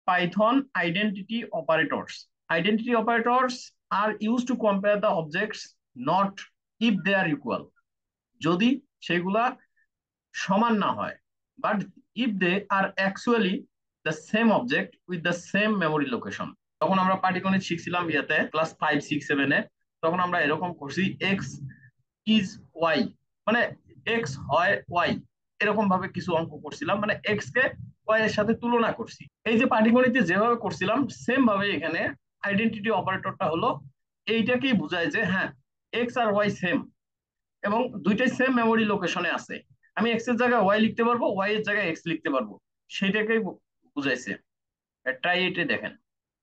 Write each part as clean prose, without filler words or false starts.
Python identity operators. Identity operators are used to compare the objects not if they are equal. যদি সেগুলা সমান না হয়, but if they are actually the same object with the same memory location. তখন আমরা পাটিগণিত শিখছিলাম ইয়াতে class 5 6 7-এ। তখন আমরা এরকম করছি এক্স ইজ ওয়াই, মানে এক্স হয় ওয়াই, এরকম ভাবে কিছু অঙ্ক করছিলাম, মানে এক্স কে ওয়াই এর সাথে তুলনা করছি। এই যে পাটিগণিতে যেভাবে করছিলাম সেম ভাবে এখানে আইডেন্টিটি অপারেটরটা হলো এইটাকেই বোঝায় যে হ্যাঁ এক্স আর ওয়াই সেম এবং দুইটাই সেম মেমোরি লোকেশনে আছে। আমি এক্স এর জায়গায় ওয়াই লিখতে পারবো, ওয়াই এর জায়গায় এক্স লিখতে পারবো, সেটাকেই বুঝাইছে। ট্রাই এটে দেখেন।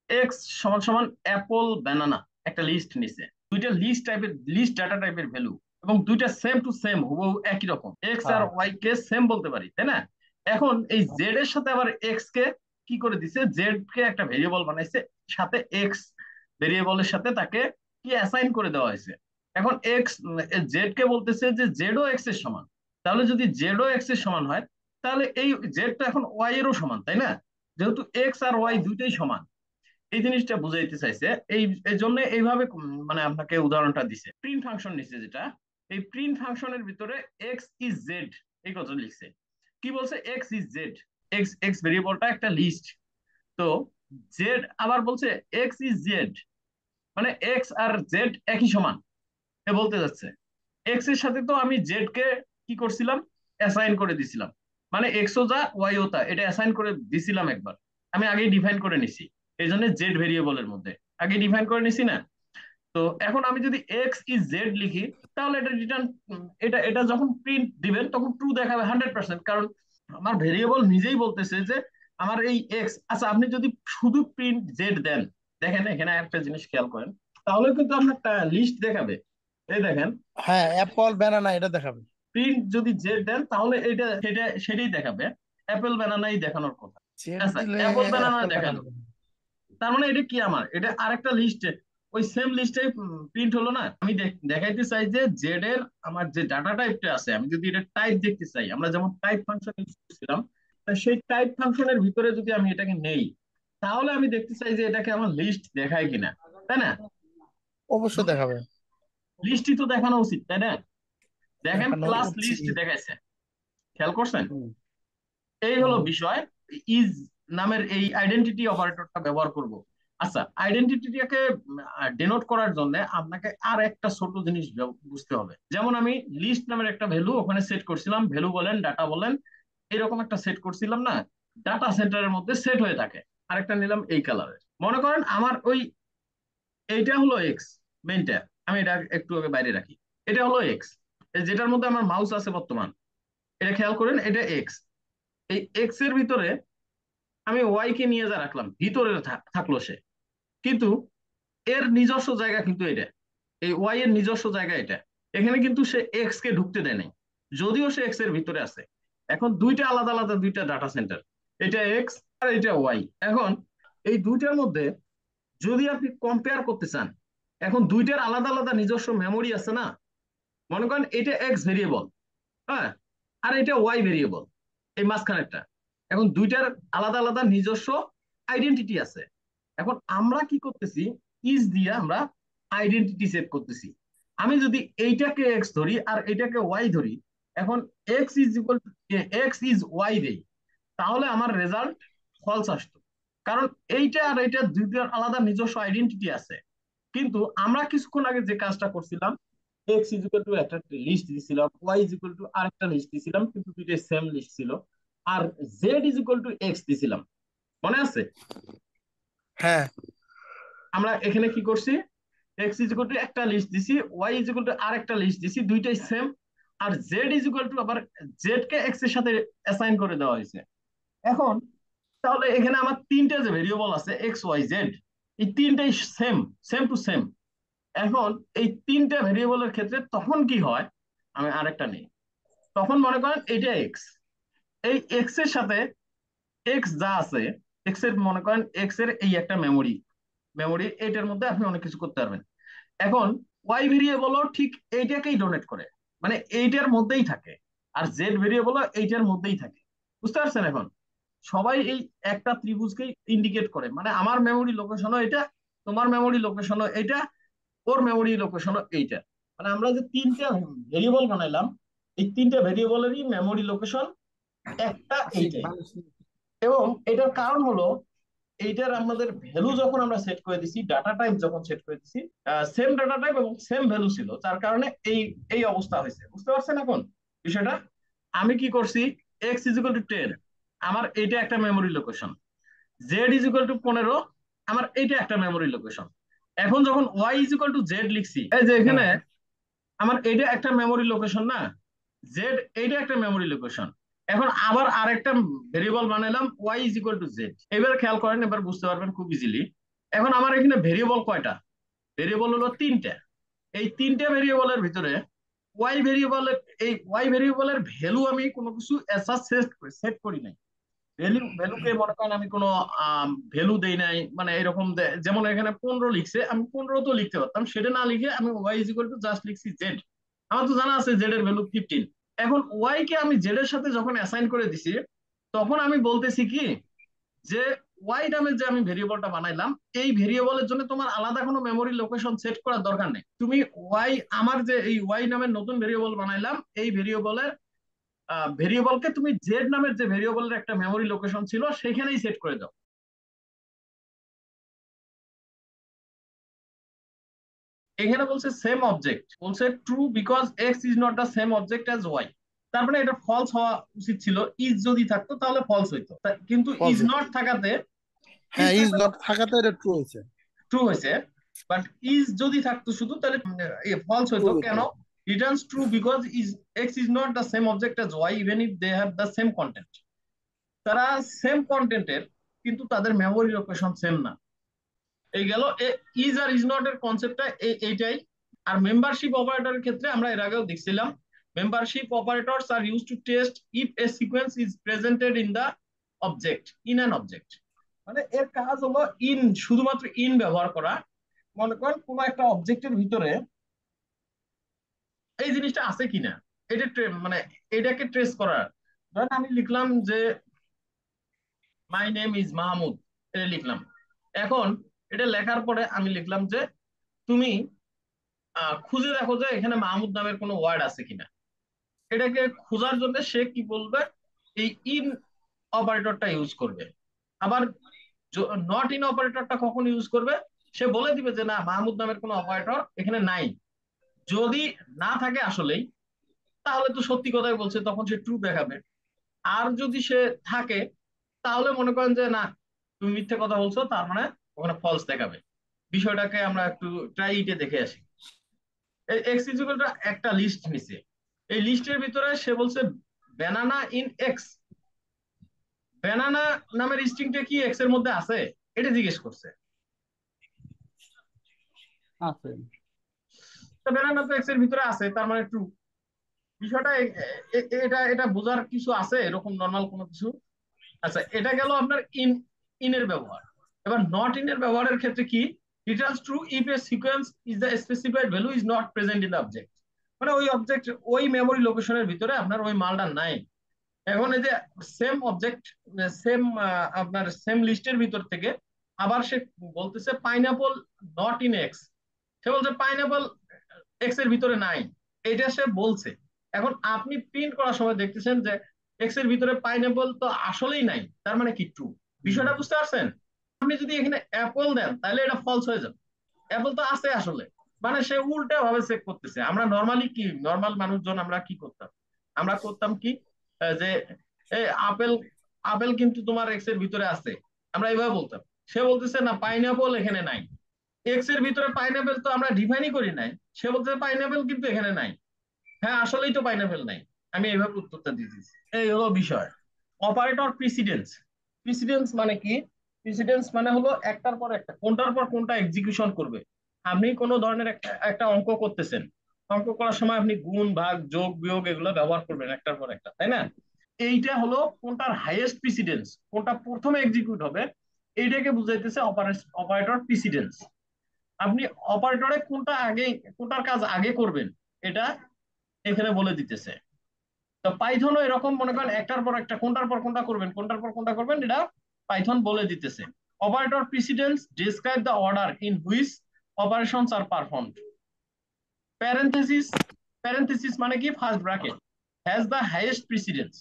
এক্স সমান সমান অ্যাপল ব্যানানা একটা লিস্ট নিছে, দুইটা লিস্ট টাইপের, লিস্ট ডাটা টাইপের ভ্যালু, এবং দুইটা সেম টু সেম হুবহু একই রকম, এক্স আর হ্যাঁ ওয়াই কে সেম বলতে পারি, তাই না? এখন এই জেড এর সাথে আবার এক্স কে কি করে দিছে, জেড কে একটা ভেরিয়েবল বানাইছে, সাথে এক্স ভেরিয়েবলের সাথে তাকে কি অ্যাসাইন করে দেওয়া হয়েছে। এখন এক্স জেড কে বলতেছে যে জেডও এক্স এর সমান। তাহলে যদি জেডও এক্স এর সমান হয়, তাহলে এই জেড তো এখন ওয়াই এরও সমান, তাই না? যেহেতু এক্স আর ওয়াই দুইটাই সমান, এই জিনিসটা বুঝাইতে চাইছে। এই জন্য এইভাবে মানে আপনাকে উদাহরণটা দিছে। প্রিন্ট ফাংশন নিচ্ছে যেটা, এই প্রিন্ট ফাংশনের ভিতরে এক্স ইজ জেড এই কথা লিখছে। কি বলছে? X is Z. X X ভেরিয়েবলটা একটা লিস্ট। তো জেড আবার বলছে এক্স ইজ জেড, মানে এক্স আর জেড একই সমান। এ বলতে যাচ্ছে এক্স এর সাথে তো আমি জেড কে কি করছিলাম, অ্যাসাইন করে দিছিলাম, মানে এক্স ও যা ওয়াই ও তা, এটা অ্যাসাইন করে দিছিলাম একবার, আমি আগেই ডিফাইন করে নিছি। এই জন্য জেড ভেরিয়েবলের মধ্যে আগে ডিফাইন করে নিছি না। তো এখন আমি যদি এক্স ইজ জেড লিখি, তাহলে এটা রিটার্ন, এটা এটা যখন প্রিন্ট দিবেন তখন ট্রু দেখাবে 100%, কারণ আমার ভেরিয়েবল নিজেই বলতেছে যে আমার এই এক্স। আচ্ছা, আপনি যদি শুধু প্রিন্ট জেড দেন, দেখেন এখানে একটা জিনিস খেয়াল করেন, তাহলে কিন্তু আপনার একটা লিস্ট দেখাবে। এই দেখেন, হ্যাঁ, অ্যাপল ব্যানানা এটা দেখাবে। প্রিন্ট যদি জেড দেন তাহলে এটা সেটাই দেখাবে, অ্যাপেল ব্যানানাই দেখানোর কথা। জেড আচ্ছা, দিলে অ্যাপল ব্যানানা অ্যাপল দেখালো, ব্যানানা। তার মানে এটা কি, আমার এটা আরেকটা লিস্টে ওই সেম লিস্টে প্রিন্ট হলো না। আমি দেখাইতে চাই যে জেড এর আমার যে ডাটা টাইপটা আছে, আমি যদি এটা টাইপ দেখতে চাই, আমরা যেমন টাইপ ফাংশন ইউজ করছিলাম, সেই টাইপ ফাংশনের ভিতরে যদি আমি এটাকে নেই, তাহলে আমি দেখতে চাই যে এটাকে আমার লিস্ট দেখায় কিনা, তাই না? অবশ্যই দেখাবে। লিস্টই তো দেখানো উচিত, তাই না? দেখেন দেখানো ক্লাস উচিত। লিস্ট দেখাইছে, খেয়াল করছেন? হুম, এই হলো হুম। বিষয়। ইজ নামের এই আইডেন্টিটি অপারেটরটা ব্যবহার করব। আচ্ছা, আইডেন্টিটিটাকে ডেনোট করার জন্য আপনাকে আর একটা ছোট জিনিস বুঝতে হবে। যেমন আমি লিস্ট নামের একটা ভ্যালু ওখানে সেট করছিলাম, ভ্যালু বলেন ডাটা বলেন, এরকম একটা সেট করছিলাম না, ডাটা সেন্টারের মধ্যে সেট হয়ে থাকে। আরেকটা নিলাম এই কালারের, মনে করেন আমার ওই এইটা হলো এক্স মেইনটা, আমি এটা একটু আগে বাইরে রাখি। এটা হলো এক্স, যেটার মধ্যে আমার মাউস আছে বর্তমান, এটা খেয়াল করেন, এটা এক্স। এই এক্স এর ভিতরে আমি ওয়াই কে নিয়ে যা রাখলাম, ভিতরে থাকলো সে, কিন্তু এর নিজস্ব জায়গা কিন্তু এটা, এই ওয়াই এর নিজস্ব জায়গা এটা। এখানে কিন্তু সে এক্স কে ঢুকতে দেয় নাই, যদিও সে এক্স এর ভিতরে আছে। এখন দুইটা আলাদা আলাদা দুইটা ডাটা সেন্টার, এটা এক্স আর এটা ওয়াই। এখন এই দুইটার মধ্যে যদি আপনি কম্পেয়ার করতে চান, এখন দুইটার আলাদা আলাদা নিজস্ব মেমোরি আছে না। মনে করেন এটা এক্স ভেরিয়েবল, হ্যাঁ, আর এটা ওয়াই ভেরিয়েবল, এই মাঝখানেরটা। এখন দুইটার আলাদা আলাদা নিজস্ব আইডেন্টিটি আছে। এখন আমরা কি করতেছি, ইজ দিয়ে আমরা আইডেন্টিটি সেট করতেছি। আমি যদি এইটাকে এক্স ধরি আর এটাকে ওয়াই ধরি, এখন x is equal to x is Y দেই, তাহলে আমার রেজাল্ট ফলস আসতো, কারণ এইটা আর এইটা দুইটার আলাদা নিজস্ব আইডেন্টিটি আছে। কিন্তু আমরা কিছুক্ষণ আগে যে কাজটা করছিলাম, এক্স ইজ ইকুয়াল টু একটা লিস্ট দিছিলাম, ওয়াই ইজ ইকুয়াল টু আরেকটা লিস্ট দিছিলাম, কিন্তু দুইটাই সেম লিস্ট ছিল, আর Z is equal to X দিছিলাম, মনে আছে? হ্যাঁ, আমরা এখানে কি করছি, এক্স ইজ ইকুয়াল টু একটা লিস্ট দিছি, ওয়াই ইজ ইকুয়াল টু আরেকটা লিস্ট দিছি, দুইটাই সেম, আর জেড ইজ ইকুয়াল টু আবার জেড কে এক্স এর সাথে অ্যাসাইন করে দেওয়া হয়েছে। এখন তাহলে এখানে আমার তিনটা যে ভেরিয়েবল আছে এক্স ওয়াই জেড, এই তিনটাই সেম, সেম টু সেম। এখন এই তিনটা ভেরিয়েবলের ক্ষেত্রে তখন কি হয়, আমি আরেকটা নেই, তখন মনে করেন এটা এক্স, এই এক্স এর সাথে এক্স যা আছে, এক্স এর মনে করেন এক্স এর এই একটা মেমোরি, মেমোরি এইটার মধ্যে আপনি অনেক কিছু করতে পারবেন। এখন ওয়াই ভেরিয়েবলও ঠিক এইটাকেই ডোনেট করে, মানে এইটার মধ্যেই থাকে, আর জেড ভেরিয়েবলও এইটার মধ্যেই থাকে। বুঝতে পারছেন এখন? সবাই এই একটা ত্রিভুজকে ইন্ডিকেট করে, মানে আমার মেমোরি লোকেশনও এটা, তোমার মেমোরি লোকেশনও এটা, ওর মেমোরি লোকেশনও এইটা। মানে আমরা যে তিনটা ভেরিয়েবল বানাইলাম, এই তিনটা ভেরিয়েবলেরই মেমোরি লোকেশন একটা এইটাই। এবং এটার কারণ হলো এইটার আমাদের ভ্যালু যখন আমরা সেট করে দিছি, ডাটা টাইপ যখন সেট করে দিছি, সেম ডাটা টাইপ এবং সেম ভ্যালু ছিল, যার কারণে এই এই অবস্থা হয়েছে। বুঝতে পারছেন এখন বিষয়টা? আমি কি করছি, এক্স ইজ ইকুয়াল টু 10, আমার এইটা একটা memory location. Z is equal to 15, আমার এইটা একটা মেমোরি লোকেশন। এখন যখন y is equal to z লিখছি, এই যে এখানে হ্যাঁ আমার এইটা একটা মেমোরি লোকেশন না, জেড এইটা একটা মেমোরি লোকেশন। এখন আবার আরেকটা ভেরিয়েবল বানাইলাম y is equal to z. এবার খেয়াল করেন, এবার বুঝতে পারবেন খুব ইজিলি। এখন আমার এখানে ভেরিয়েবল কয়টা? ভেরিয়েবল হলো তিনটা। এই তিনটা ভেরিয়েবলের ভিতরে ওয়াই ভেরিয়েবলের, এই ওয়াই ভেরিয়েবলের ভ্যালু আমি কোনো কিছু এসা সেট করি নাই। ভ্যালুকে মনে করেন আমি কোনো ভ্যালু দেই নাই, মানে এরকম যেমন এখানে 15 লিখছে, আমি 15 তো লিখতে পারতাম, সেটা না লিখে আমি y is equal to just লিখছি জেড। আমার তো জানা আছে জেড এর ভ্যালু 15। এখন ওয়াই কে আমি জেড এর সাথে যখন অ্যাসাইন করে দিছি, তখন আমি বলতেছি কি, যে ওয়াই নামে যে আমি ভেরিয়েবলটা বানাইলাম, এই ভেরিয়েবলের জন্য তোমার আলাদা কোনো মেমোরি লোকেশন সেট করার দরকার নেই। তুমি ওয়াই, আমার যে এই ওয়াই নামের নতুন ভেরিয়েবল বানাইলাম, এই ভেরিয়েবলকে তুমি জেড নামের যে ভেরিয়েবলের একটা মেমোরি লোকেশন ছিল সেখানেই সেট করে দাও। এখানে বলছে সেম অবজেক্ট, বলছে true because x is not the same object as y. তার মানে এটা ফলস হওয়া উচিত ছিল, ইজ যদি থাকতো তাহলে ফলস হইতো, কিন্তু ইজ ফলস। নট থাকাতে, ইজ হ্যাঁ ইজ নট থাকাতে এটা ট্রু হয়েছে। ট্রু হয়েছে। বাট ইজ যদি থাকতো শুধু, তাহলে ফলস ট্রু হইতো। হতো। কেন? Returns true because is x is not the same object as y even if they have the same content. তারা সেম কন্টেন্টের, কিন্তু তাদের মেমোরি লোকেশন সেম না। এই গেল ইজ আর ইজ নট এর কনসেপ্টটা এইটাই। আর মেম্বারশিপ অপারেটরের ক্ষেত্রে আমরা এর আগেও দেখছিলাম, membership operators are use to test if a sequence is presented in the object, in an object. মানে এর কাজ হলো ইন, শুধুমাত্র ইন ব্যবহার করা। মনে করেন কোনো একটা অবজেক্টের ভিতরে এই জিনিসটা আছে কিনা, এটা মানে এটাকে ট্রেস করার। ধরেন আমি লিখলাম যে মাই নেম ইজ মাহমুদ, এটা লিখলাম। এখন এটা লেখার পরে আমি লিখলাম যে তুমি খুঁজে দেখো যে এখানে মাহমুদ নামের কোনো ওয়ার্ড আছে কিনা। এটাকে খোঁজার জন্য সে কি বলবে, এই ইন অপারেটরটা ইউজ করবে। আবার নট ইন অপারেটরটা কখন ইউজ করবে, সে বলে দিবে যে না, মাহমুদ নামের কোনো অপারেটর এখানে নাই। যদি না থাকে আসলেই, তাহলে তো সত্যি কথাই বলছে, তখন সে ট্রু দেখাবে। আর যদি সে থাকে, তাহলে মনে করেন যে না, তুমি মিথ্যে কথা বলছো, তার মানে ওখানে ফলস দেখাবে। বিষয়টাকে আমরা একটু ট্রাই ইটে দেখে আসি। এক্স ইকুয়াল টু একটা লিস্ট নিছে, এই লিস্টের ভিতরে সে বলছে ব্যানানা ইন এক্স। ব্যানানা নামের স্ট্রিংটা কি এক্স এর মধ্যে আছে, এটা জিজ্ঞেস করছে। আছে। তো ব্যানানা তো এক্স এর ভিতরে আছে, তার মানে ট্রু। বিষয়টা এটা এটা বোঝার কিছু আছে এরকম নর্মাল কোনো কিছু? আচ্ছা, এটা গেল আপনার ইন, ইনের ব্যবহার। এবার নট ইন এর ব্যবহারের ক্ষেত্রে কি, Returns true if a sequence is the specified value is not present in the object. মানে ওই অবজেক্ট, ওই মেমোরি লোকেশনের ভিতরে আপনার ওই মালটা নাই। এখন এই যে সেম অবজেক্ট, সেম, আপনার সেম লিস্টের ভিতর থেকে আবার সে বলতেছে পাইনাপল নট ইন এক্স। সে বলছে পাইনাপল এক্স এর ভিতরে নাই, এটা সে বলছে। এখন আপনি প্রিন্ট করার সময় দেখতেছেন যে এক্স এর ভিতরে পাইনাপল তো আসলেই নাই, তার মানে কি ট্রু। বিষয়টা বুঝতে পারছেন? আপনি যদি এখানে অ্যাপল দেন, তাহলে এটা ফলস হয়ে যাবে। অ্যাপল তো আছে আসলে, মানে সে উল্টা ভাবে চেক করতেছে। আমরা নর্মালি কি, নর্মাল মানুষজন আমরা কি করতাম, আমরা করতাম কি, যে এই আপেল, আপেল কিন্তু তোমার এক্স এর ভিতরে আছে, আমরা এইভাবে বলতাম। সে বলতেছে না, পাইনাপল এখানে নাই। এক্স এর ভিতরে পাইনাপেল তো আমরা ডিফাইনই করি নাই, সে বলতেছে পাইনাপেল কিন্তু এখানে নাই। হ্যাঁ আসলেই তো পাইনাপেল নাই, আমি এইভাবে উত্তরটা দিয়ে দিচ্ছি। এই হলো বিষয়। Operator precedence. প্রিসিডেন্স মানে কি? প্রিসিডেন্স মানে হলো একটার পর একটা, কোনটার পর কোনটা এক্সিকিউশন করবে। আপনি কোনো ধরনের একটা একটা অঙ্ক করতেছেন, অঙ্ক করার সময় আপনি গুণ ভাগ যোগ বিয়োগ এগুলো ব্যবহার করবেন একটার পর একটা, তাই না? এইটা হলো কোনটার হাইয়েস্ট প্রিসিডেন্স, কোনটা প্রথমে এক্সিকিউট হবে, এইটাকে বুঝাইতেছে অপারেটর প্রিসিডেন্স। আপনি অপারেটরে কোনটা আগে, কোনটার কাজ আগে করবেন, এটা এখানে বলে দিতেছে। তো পাইথনও এরকম মনে করেন একটার পর একটা কোনটার পর কোনটা করবেন কোনটার পর কোনটা করবেন এটা পাইথন বলে দিতেছে। Operator precedence describe the order in which operations are performed. Parentheses, parentheses মানে কি first bracket, has the highest precedence.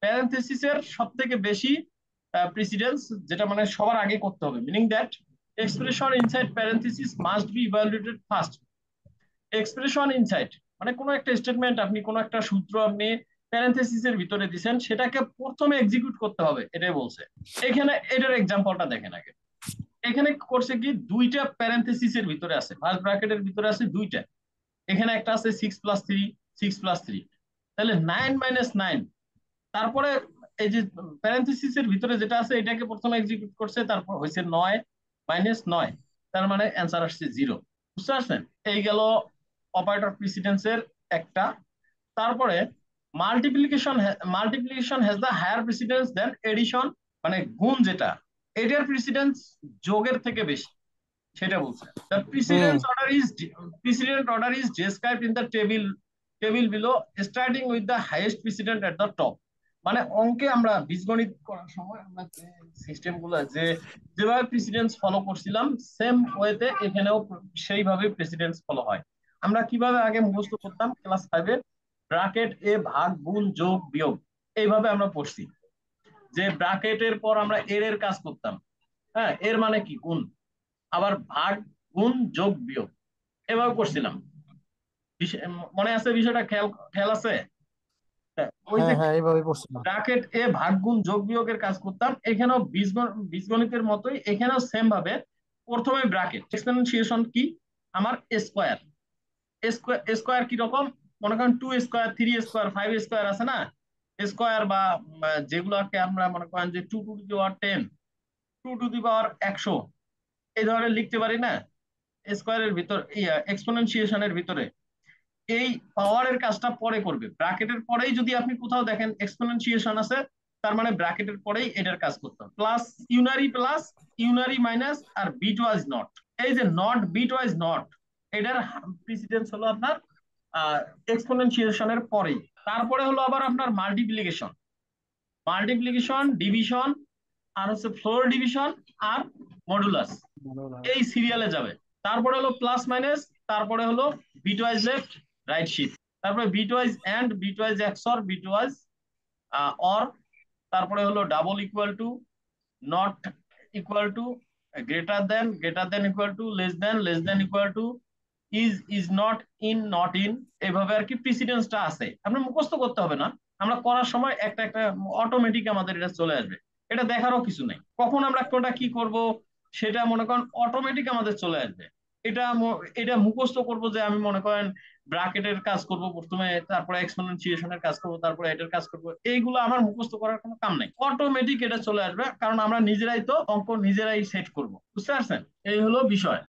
প্যারেনথেসিসের সব থেকে বেশি প্রিসিডেন্স, যেটা মানে সবার আগে করতে হবে, meaning that expression inside parenthesis must be evaluated first. Expression inside মানে কোনো একটা স্টেটমেন্ট, আপনি কোনো একটা সূত্র আপনি প্যারেনথেসিসের ভিতরে দিবেন, সেটাকে প্রথমে এক্সিকিউট করতে হবে, এটাই বলছে। এখানে এটার এক্সাম্পলটা দেখেন আগে। এখানে করছে কি দুইটা প্যারেনথেসিসের ভিতরে আছে, ফার্স্ট ব্র্যাকেটের ভিতরে আছে দুইটা। এখানে একটা আছে 6+3, 6+3, তাহলে 9 - 9। তারপরে এই যে প্যারেনথেসিসের ভিতরে যেটা আছে এটাকে প্রথমে এক্সিকিউট করছে, তারপর হয়েছে 9 - 9, তার মানে অ্যান্সার আসছে 0। বুঝতে পারছেন? এই গেল অপারেটর প্রিসিডেন্সের একটা। তারপরে multiplication, multiplication has the higher precedence than addition, মানে গুণ যেটা, এটার প্রিসিডেন্স যোগের থেকে বেশি, সেটা বলছে। The hmm. precedent order is described in the table below, starting with the highest precedent at the top। মানে অঙ্কে আমরা বীজগণিত করার সময় আমরা সিস্টেম গুলো যে যেভাবে প্রেসিডেন্স ফলো করছিলাম সেম ওয়েতে এখানেও সেইভাবে প্রেসিডেন্স ফলো হয়। আমরা কিভাবে আগে মুখস্থ করতাম ক্লাস 5-এ, ব্র্যাকেট এ ভাগ গুণ যোগ বিয়োগ, এইভাবে আমরা পড়ছি। যে ব্র্যাকেটের পর আমরা এর এর কাজ করতাম, হ্যাঁ, এর মানে কি গুণ, আবার ভাগ গুণ যোগ বিয়োগ, এভাবে করছিলাম। মনে আছে বিষয়টা, খেয়াল খেয়াল আছে? হ্যাঁ, ওই যে হ্যাঁ হ্যাঁ, এইভাবে পড়ছিলাম। ব্র্যাকেট এ ভাগ গুণ যোগ বিয়োগের কাজ করতাম, এখানেও বীজগণিতের মতোই এখানেও সেম ভাবে প্রথমে ব্র্যাকেট এক্সপোনেনশিয়েশন কি আমার স্কোয়ার। স্কোয়ার কি রকম, মনে করেন 2 স্কোয়ার, 3 স্কোয়ার, 5 স্কোয়ার আছে না, স্কোয়ার বা যেগুলোকে আমরা মনে করেন যে 2 to the power 10, 2 to the পাওয়ার 100, এই ধরনের লিখতে পারি না স্কোয়ারের ভিতর, এক্সপোনেনশিয়েশনের ভিতরে। এই পাওয়ারের কাজটা পরে করবে, ব্র্যাকেটের পরেই যদি আপনি কোথাও দেখেন এক্সপোনেনশিয়েশন আছে, তার মানে ব্র্যাকেটের পরেই এটার কাজ করতে হবে। প্লাস ইউনারি মাইনাস আর বিট ওয়াইজ নট। এই যে নট, বিট ওয়াইজ নট, এটার প্রিসিডেন্স হলো আপনার এক্সপোনেনশিয়েশনের পরেই। তারপরে হলো আবার আপনার মাল্টিপ্লিকেশন, ডিভিশন, আর হচ্ছে ফ্লোর ডিভিশন, আর মডুলাস, এই সিরিয়ালে যাবে। তারপরে হলো প্লাস মাইনাস, তারপরে হলো বিটওয়াইজ লেফট রাইট শিফট, তারপরে bitwise and, bitwise XOR, bitwise or, তারপরে হলো double equal to, not equal to, greater than equal to, less than equal to, is not in, not in, এইভাবে আর কি প্রিসিডেন্সটা আছে। আমরা মুখস্থ করতে হবে না, আমরা করার সময় একটা একটা অটোমেটিক আমাদের এটা চলে আসবে, এটা দেখারও কিছু নেই কখন আমরা কোনটা কি করব, সেটা মনে করেন অটোমেটিক আমাদের চলে আসবে। এটা মুখস্থ করব যে আমি মনে করেন ব্র্যাকেটের কাজ করব প্রথমে, তারপরে এক্সপোনেনশিয়েশনের কাজ করব, তারপরে এটার কাজ করব, এইগুলো আমার মুখস্থ করার কোনো কাম নাই, অটোমেটিক এটা চলে আসবে, কারণ আমরা নিজেরাই তো অঙ্ক নিজেরাই সেট করব। বুঝতে পারছেন? এই হলো বিষয়।